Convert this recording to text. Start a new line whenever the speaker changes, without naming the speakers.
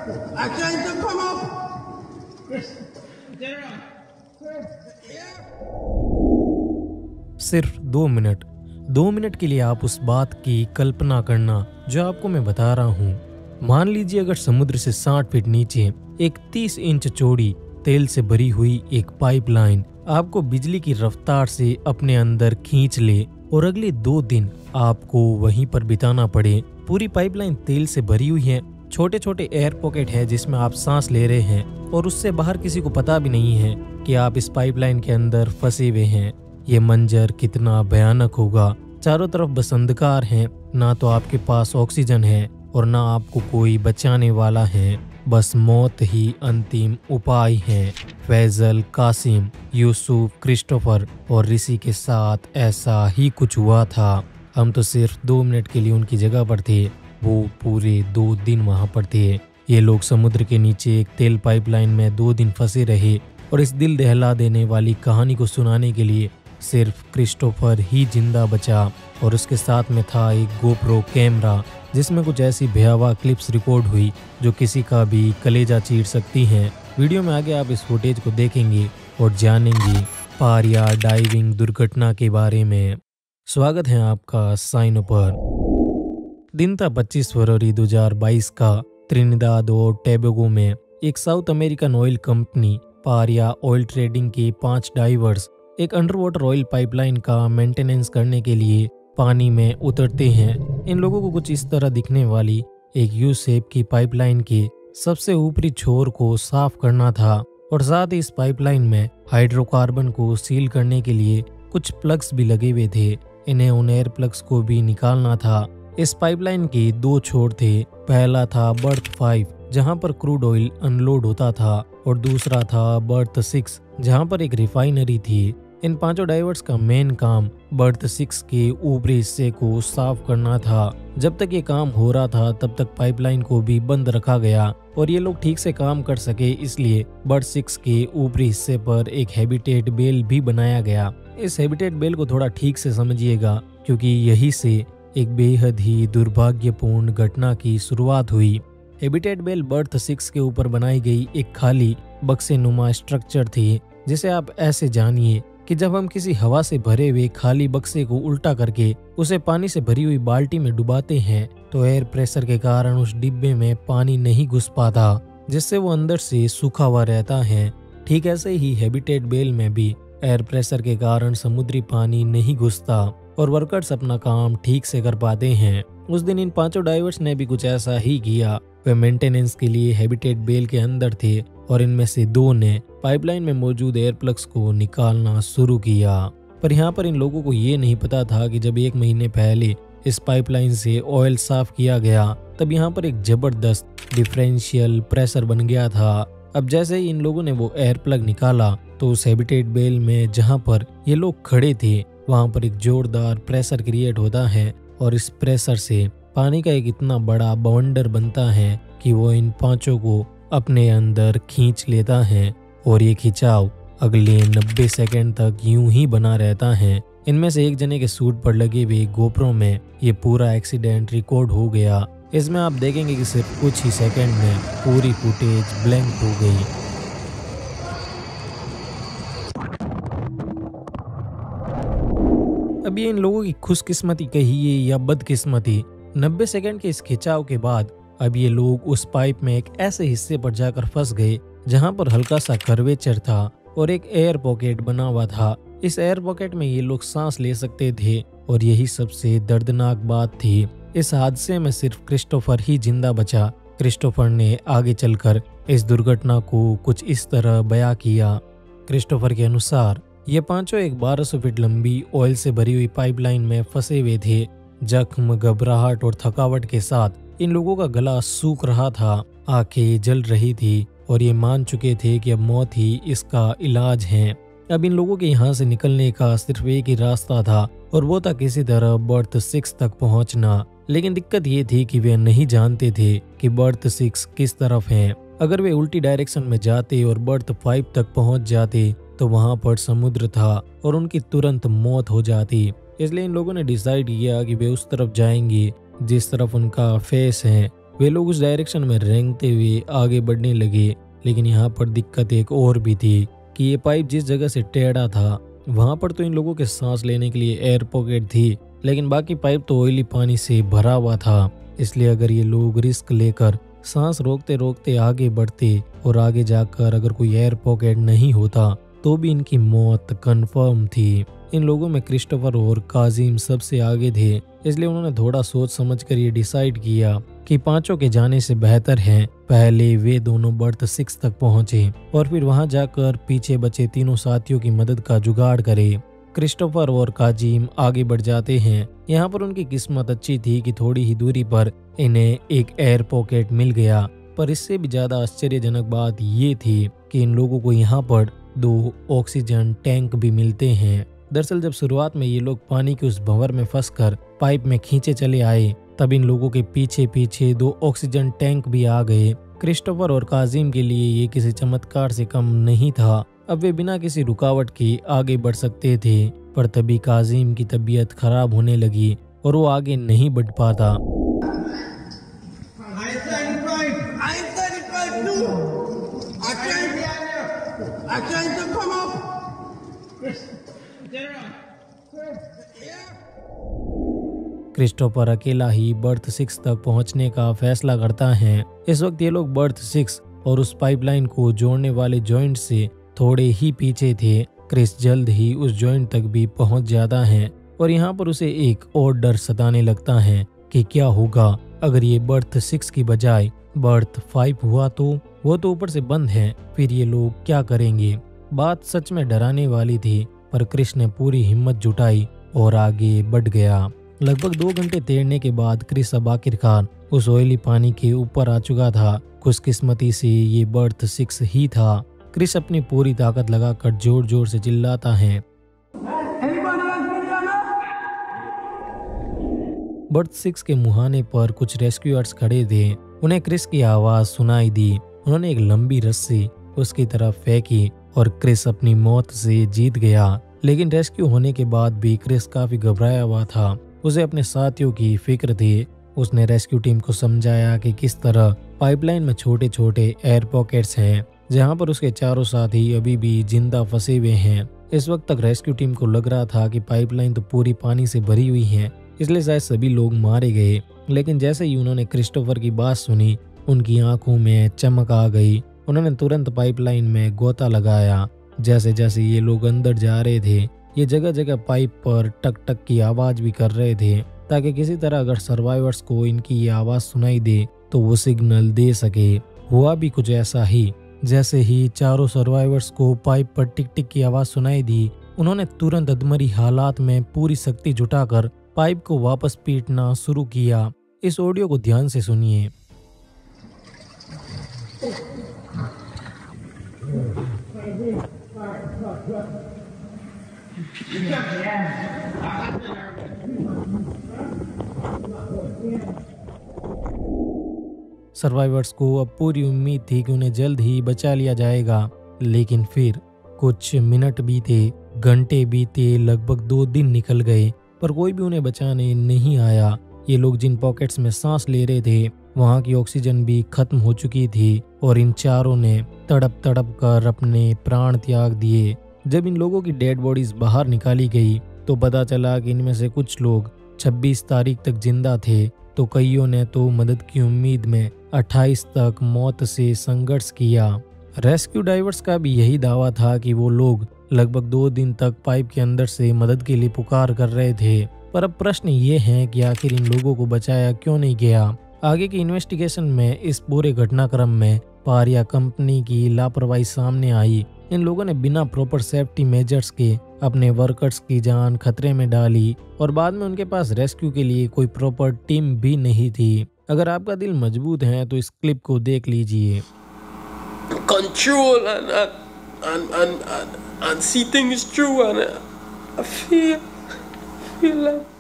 I trying to come up.
सिर्फ 2 minute, 2 minute के लिए आप उस बात की कल्पना करना जो आपको मैं बता रहा हूँ। मान लीजिए अगर समुद्र से 60 फीट नीचे एक 30 इंच चौड़ी तेल से भरी हुई एक पाइपलाइन आपको बिजली की रफ्तार से अपने अंदर खींच ले और अगले 2 दिन आपको वहीं पर बिताना पड़े। पूरी पाइपलाइन तेल से भरी हुई है, छोटे छोटे एयर पॉकेट है जिसमें आप सांस ले रहे हैं और उससे बाहर किसी को पता भी नहीं है कि आप इस पाइपलाइन के अंदर फंसे हुए हैं। ये मंजर कितना भयानक होगा। चारों तरफ बस अंधकार है, ना तो आपके पास ऑक्सीजन है और ना आपको कोई बचाने वाला है, बस मौत ही अंतिम उपाय है। फैजल, कासिम, यूसुफ, क्रिस्टोफर और ऋषि के साथ ऐसा ही कुछ हुआ था। हम तो सिर्फ 2 मिनट के लिए उनकी जगह पर थे, वो पूरे 2 दिन वहां पर थे। ये लोग समुद्र के नीचे एक तेल पाइपलाइन में 2 दिन फंसे रहे और इस दिल दहला देने वाली कहानी को सुनाने के लिए सिर्फ क्रिस्टोफर ही जिंदा बचा और उसके साथ में था एक गोप्रो कैमरा जिसमें कुछ ऐसी भयावह क्लिप्स रिकॉर्ड हुई जो किसी का भी कलेजा चीर सकती हैं। वीडियो में आगे आप इस फुटेज को देखेंगे और जानेंगे पारिया डाइविंग दुर्घटना के बारे में। स्वागत है आपका साइन पर। दिन था 25 फरवरी 2022 का। त्रिनिदाद और टोबैगो में एक south American oil company Pariya oil trading के 5 डाइवर्स एक अंडर वाटर ऑयल पाइपलाइन का मेंटेनेंस करने के लिए पानी में उतरते हैं। इन लोगों को कुछ इस तरह दिखने वाली एक यू शेप की पाइपलाइन के सबसे ऊपरी छोर को साफ करना था और साथ ही इस पाइपलाइन में हाइड्रोकार्बन को सील करने के लिए कुछ प्लग्स भी लगे हुए थे। इन्हें उन एयर प्लग्स को भी निकालना था। इस पाइपलाइन के 2 छोर थे। पहला था बर्थ 5 जहां पर क्रूड ऑयल अनलोड होता था और दूसरा था बर्थ 6 जहां पर एक रिफाइनरी थी। इन 5 डाइवर्स का मेन काम बर्थ 6 के ऊपरी हिस्से को साफ करना था। जब तक ये काम हो रहा था तब तक पाइपलाइन को भी बंद रखा गया और ये लोग ठीक से काम कर सके इसलिए बर्थ 6 के ऊपरी हिस्से पर एक हैबिटेट बेल भी बनाया गया। इस हैबिटेट बेल को थोड़ा ठीक से समझिएगा क्योंकि यही से एक बेहद ही दुर्भाग्यपूर्ण घटना की शुरुआत हुई। हैबिटेट बेल बर्थ 6 के ऊपर बनाई गई एक खाली बक्से नुमा स्ट्रक्चर थी जिसे आप ऐसे जानिए कि जब हम किसी हवा से भरे हुए खाली बक्से को उल्टा करके उसे पानी से भरी हुई बाल्टी में डुबाते हैं तो एयर प्रेशर के कारण उस डिब्बे में पानी नहीं घुस पाता जिससे वो अंदर से सूखा हुआ रहता है। ठीक ऐसे ही हैबिटेट बेल में भी एयर प्रेशर के कारण समुद्री पानी नहीं घुसता और वर्कर्स अपना काम ठीक से कर पाते हैं। उस दिन इन 5 डाइवर्स ने भी कुछ ऐसा ही किया। वे मेंटेनेंस के लिए हैबिटेट बेल के अंदर थे और इनमें से 2 ने पाइपलाइन में मौजूद एयर प्लग्स को निकालना शुरू किया। पर यहाँ पर इन लोगों को ये नहीं पता था कि जब 1 महीने पहले इस पाइपलाइन से ऑयल साफ किया गया तब यहाँ पर एक जबरदस्त डिफरेंशियल प्रेशर बन गया था। अब जैसे ही इन लोगों ने वो एयर प्लग निकाला तो उस हैबिटेट बेल में जहाँ पर ये लोग खड़े थे वहाँ पर एक जोरदार प्रेशर क्रिएट होता है और इस प्रेशर से पानी का एक इतना बड़ा बवंडर बनता है कि वो इन 5 को अपने अंदर खींच लेता है और ये खिंचाव अगले 90 सेकंड तक यूं ही बना रहता है। इनमें से एक जने के सूट पर लगे हुए गोप्रो में ये पूरा एक्सीडेंट रिकॉर्ड हो गया। इसमें आप देखेंगे कि सिर्फ कुछ ही सेकंड में पूरी फुटेज ब्लैंक हो गई। अब ये इन लोगों की खुशकिस्मती कहिए या बदकिस्मती, 90 सेकंड के इस खिंचाव के बाद अब ये लोग उस पाइप में एक ऐसे हिस्से पर जाकर फंस गए जहां पर हल्का सा कर्वेचर था और एक एयर पॉकेट बना हुआ था। इस एयर पॉकेट में ये लोग सांस ले सकते थे और यही सबसे दर्दनाक बात थी। इस हादसे में सिर्फ क्रिस्टोफर ही जिंदा बचा। क्रिस्टोफर ने आगे चलकर इस दुर्घटना को कुछ इस तरह बयां किया। क्रिस्टोफर के अनुसार ये 5 एक 1200 फीट लंबी ऑयल से भरी हुई पाइपलाइन में फंसे हुए थे। जख्म, घबराहट और थकावट के साथ इन लोगों का गला सूख रहा था, आंखें जल रही थी और ये मान चुके थे कि अब मौत ही इसका इलाज है। अब इन लोगों के यहाँ से निकलने का सिर्फ एक ही रास्ता था और वो था किसी तरह बर्थ 6 तक पहुँचना। लेकिन दिक्कत ये थी कि वे नहीं जानते थे कि बर्थ 6 किस तरफ है। अगर वे उल्टी डायरेक्शन में जाते और बर्थ 5 तक पहुँच जाते तो वहाँ पर समुद्र था और उनकी तुरंत मौत हो जाती। इसलिए इन लोगों ने डिसाइड किया कि वे उस तरफ जाएंगे जिस तरफ उनका फेस है। वे लोग उस डायरेक्शन में रेंगते हुए आगे बढ़ने लगे। लेकिन यहाँ पर दिक्कत एक और भी थी कि ये पाइप जिस जगह से टेढ़ा था वहां पर तो इन लोगों के सांस लेने के लिए एयर पॉकेट थी, लेकिन बाकी पाइप तो ऑयली पानी से भरा हुआ था। इसलिए अगर ये लोग रिस्क लेकर सांस रोकते रोकते आगे बढ़ते और आगे जाकर अगर कोई एयर पॉकेट नहीं होता तो भी इनकी मौत कंफर्म थी। इन लोगों में क्रिस्टोफर और काजिम सबसे आगे थे, इसलिए उन्होंने थोड़ा सोच समझकर ये डिसाइड किया कि पांचों के जाने से बेहतर है पहले वे दोनों बर्थ 6 तक पहुंचे और फिर वहां जाकर पीछे बचे तीनों साथियों की मदद का जुगाड़ करे। क्रिस्टोफर और काजिम आगे बढ़ जाते हैं। यहाँ पर उनकी किस्मत अच्छी थी कि थोड़ी ही दूरी पर इन्हें एक एयर पॉकेट मिल गया, पर इससे भी ज्यादा आश्चर्यजनक बात ये थी कि इन लोगों को यहाँ पर 2 ऑक्सीजन टैंक भी मिलते हैं। दरअसल जब शुरुआत में ये लोग पानी के उस भंवर में फंसकर पाइप में खींचे चले आए तब इन लोगों के पीछे पीछे 2 ऑक्सीजन टैंक भी आ गए। क्रिस्टोफर और काजिम के लिए ये किसी चमत्कार से कम नहीं था। अब वे बिना किसी रुकावट के आगे बढ़ सकते थे, पर तभी काजिम की तबीयत खराब होने लगी और वो आगे नहीं बढ़ पाता। क्रिस्टोफर अकेला ही बर्थ 6 तक पहुंचने का फैसला करता है। इस वक्त ये लोग बर्थ 6 और उस पाइपलाइन को जोड़ने वाले जॉइंट से थोड़े ही पीछे थे। क्रिस जल्द ही उस जॉइंट तक भी पहुंच जाता है और यहाँ पर उसे एक और डर सताने लगता है कि क्या होगा अगर ये बर्थ 6 की बजाय बर्थ 5 हुआ तो वो तो ऊपर से बंद है, फिर ये लोग क्या करेंगे। बात सच में डराने वाली थी, पर क्रिस ने पूरी हिम्मत जुटाई और आगे बढ़ गया। लगभग 2 घंटे तैरने के बाद क्रिस अब आखिरकार उस ऑयली पानी के ऊपर आ चुका था। खुशकिस्मती से ये बर्थ 6 ही था। क्रिस अपनी पूरी ताकत लगाकर जोर जोर से चिल्लाता है। बर्थ 6 के मुहाने पर कुछ रेस्क्यूअर्स खड़े थे। उन्हें क्रिस की आवाज सुनाई दी। उन्होंने एक लंबी रस्सी उसकी तरफ फेंकी और क्रिस अपनी मौत से जीत गया। लेकिन रेस्क्यू होने के बाद भी क्रिस काफी घबराया हुआ था। उसे अपने साथियों की फिक्र थी। उसने रेस्क्यू टीम को समझाया कि किस तरह पाइपलाइन में छोटे छोटे एयर पॉकेट्स हैं, जहां पर उसके चारों साथी अभी भी जिंदा फंसे हुए हैं। इस वक्त तक रेस्क्यू टीम को लग रहा था कि पाइपलाइन तो पूरी पानी से भरी हुई है, इसलिए शायद सभी लोग मारे गए। लेकिन जैसे ही उन्होंने क्रिस्टोफर की बात सुनी, उनकी आंखों में चमक आ गई। उन्होंने तुरंत पाइपलाइन में गोता लगाया। जैसे जैसे ये लोग अंदर जा रहे थे, ये जगह जगह पाइप पर टक टक की आवाज भी कर रहे थे, ताकि किसी तरह अगर सर्वाइवर्स को इनकी ये आवाज सुनाई दे तो वो सिग्नल दे सके। हुआ भी कुछ ऐसा ही। जैसे ही चारों सर्वाइवर्स को पाइप पर टिक टिक की आवाज सुनाई दी, उन्होंने तुरंत अधमरी हालात में पूरी शक्ति जुटाकर पाइप को वापस पीटना शुरू किया। इस ऑडियो को ध्यान से सुनिए। सर्वाइवर्स को अब पूरी उम्मीद थी कि उन्हें जल्द ही बचा लिया जाएगा, लेकिन फिर कुछ मिनट बीते, घंटे बीते, लगभग 2 दिन निकल गए, पर कोई भी उन्हें बचाने नहीं आया। ये लोग जिन पॉकेट्स में सांस ले रहे थे, वहां की ऑक्सीजन भी खत्म हो चुकी थी और इन चारों ने तड़प तड़प कर अपने प्राण त्याग दिए। जब इन लोगों की डेड बॉडीज बाहर निकाली गई तो पता चला कि इनमें से कुछ लोग 26 तारीख तक जिंदा थे, तो कईयों ने तो मदद की उम्मीद में 28 तक मौत से संघर्ष किया। रेस्क्यू डाइवर्स का भी यही दावा था कि वो लोग लगभग 2 दिन तक पाइप के अंदर से मदद के लिए पुकार कर रहे थे। पर अब प्रश्न ये है कि आखिर इन लोगों को बचाया क्यों नहीं गया। आगे की इन्वेस्टिगेशन में इस पूरे घटनाक्रम में पारिया कंपनी की लापरवाही सामने आई। इन लोगों ने बिना प्रॉपर सेफ्टी मेजर्स के अपने वर्कर्स की जान खतरे में डाली और बाद में उनके पास रेस्क्यू के लिए कोई प्रॉपर टीम भी नहीं थी। अगर आपका दिल मजबूत है तो इस क्लिप को देख लीजिए।
Control and see things through and I feel like